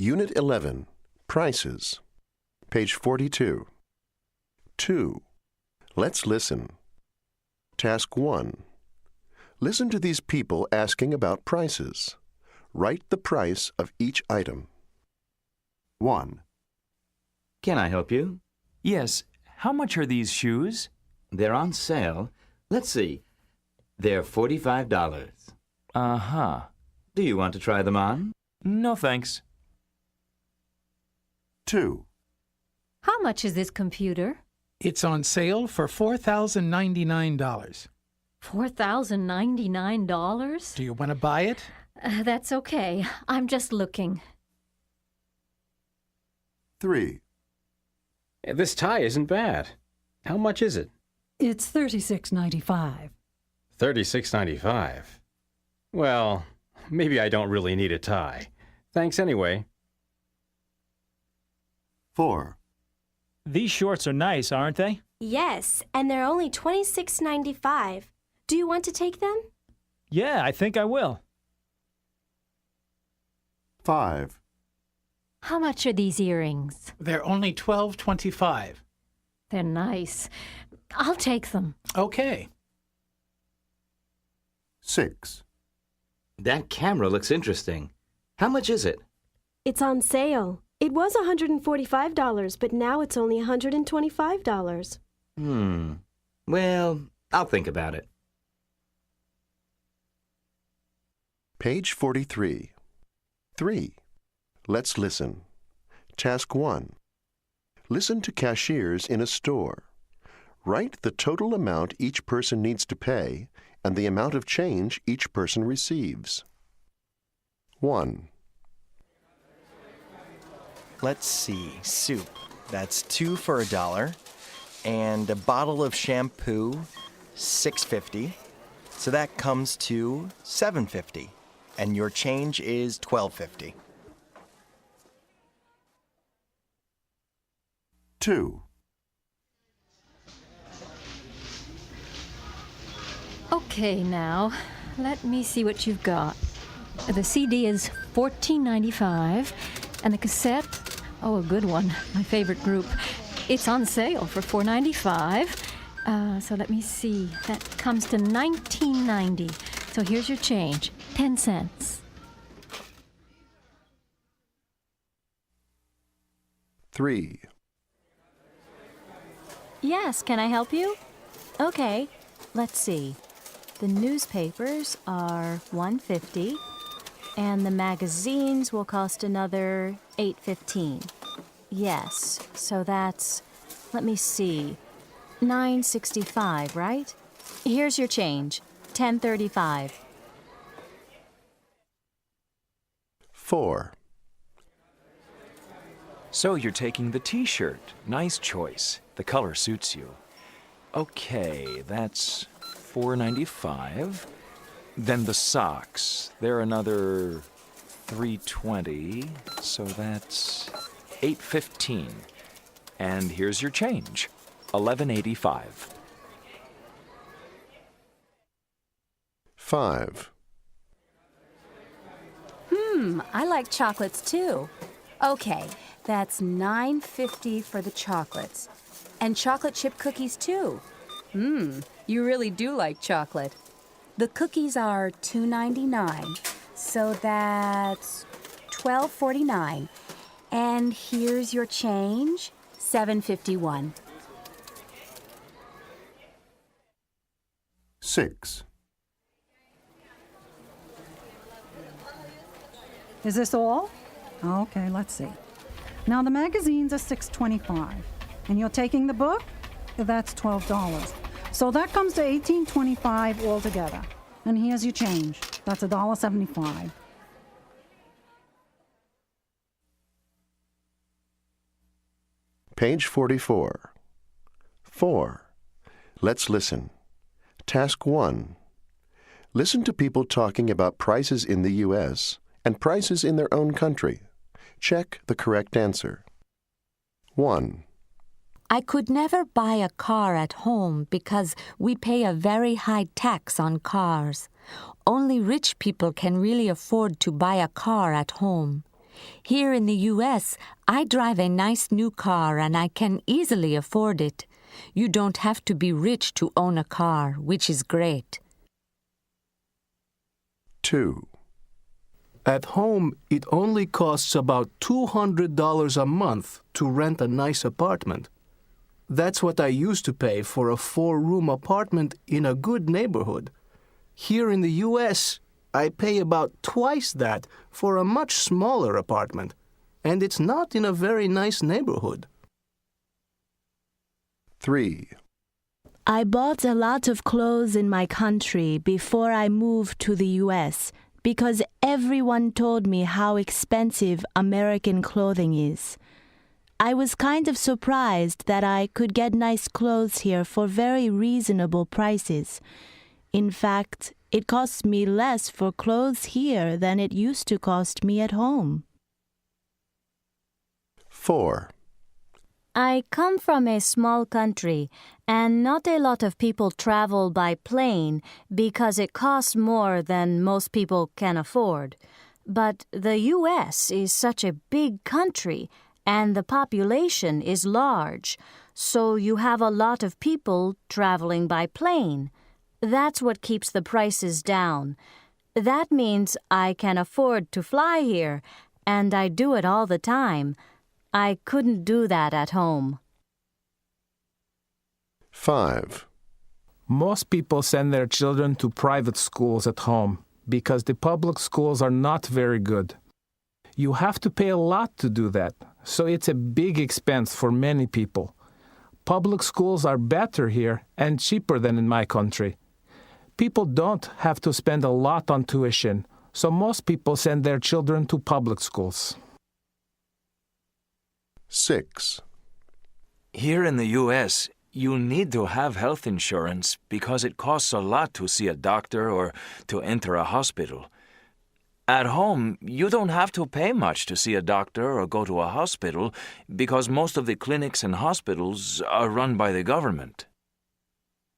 Unit 11, Prices. Page 42. 2. Let's listen. Task 1. Listen to these people asking about prices. Write the price of each item. 1. Can I help you? Yes. How much are these shoes? They're on sale. Let's see. They're $45. Uh-huh. Do you want to try them on? No, thanks. 2. How much is this computer? It's on sale for $4,099. $4,099? Do you want to buy it? That's okay. I'm just looking. 3. This tie isn't bad. How much is it? It's $36.95. $36.95. Well, maybe I don't really need a tie. Thanks anyway. 4. These shorts are nice, aren't they? Yes, and they're only $26.95. Do you want to take them? Yeah, I think I will. 5. How much are these earrings? They're only $12.25. They're nice. I'll take them. Okay. 6. That camera looks interesting. How much is it? It's on sale. It was $145, but now it's only $125. Well, I'll think about it. Page 43. 3. Let's listen. Task 1. Listen to cashiers in a store. Write the total amount each person needs to pay and the amount of change each person receives. 1. Let's see, soup. That's 2 for $1. And a bottle of shampoo, $6.50. So that comes to $7.50. And your change is $12.50. 2. Okay, now, let me see what you've got. The CD is $14.95, and the cassette, oh, a good one, my favorite group. It's on sale for $4.95. So let me see. That comes to $19.90. So here's your change, 10 cents. 3. Yes, can I help you? Okay, let's see. The newspapers are $1.50, and the magazines will cost another $8.15. Yes, so that's, let me see, $9.65, right? Here's your change, $10.35. 4. So you're taking the T-shirt. Nice choice. The color suits you. Okay, that's $4.95. Then the socks. They're another $3.20. So that's $8.15. And here's your change, $11.85. 5. I like chocolates too. Okay, that's $9.50 for the chocolates. And chocolate chip cookies too. You really do like chocolate. The cookies are $2.99, so that's $12.49. And here's your change, $7.51. 6. Is this all? Okay, let's see. Now the magazines are $6.25, and you're taking the book? That's $12. So that comes to $18.25 altogether. And here's your change. That's $1.75. Page 44. 4. Let's listen. Task 1. Listen to people talking about prices in the U.S. and prices in their own country. Check the correct answer. 1. I could never buy a car at home because we pay a very high tax on cars. Only rich people can really afford to buy a car at home. Here in the U.S., I drive a nice new car and I can easily afford it. You don't have to be rich to own a car, which is great. 2. At home, it only costs about $200 a month to rent a nice apartment. That's what I used to pay for a 4-room apartment in a good neighborhood. Here in the U.S., I pay about twice that for a much smaller apartment, and it's not in a very nice neighborhood. 3. I bought a lot of clothes in my country before I moved to the U.S. because everyone told me how expensive American clothing is. I was kind of surprised that I could get nice clothes here for very reasonable prices. In fact, it costs me less for clothes here than it used to cost me at home. 4. I come from a small country, and not a lot of people travel by plane because it costs more than most people can afford. But the U.S. is such a big country, and the population is large, so you have a lot of people traveling by plane. That's what keeps the prices down. That means I can afford to fly here, and I do it all the time. I couldn't do that at home. 5. Most people send their children to private schools at home because the public schools are not very good. You have to pay a lot to do that, so it's a big expense for many people. Public schools are better here and cheaper than in my country. People don't have to spend a lot on tuition, so most people send their children to public schools. 6. Here in the U.S., you need to have health insurance because it costs a lot to see a doctor or to enter a hospital. At home, you don't have to pay much to see a doctor or go to a hospital because most of the clinics and hospitals are run by the government.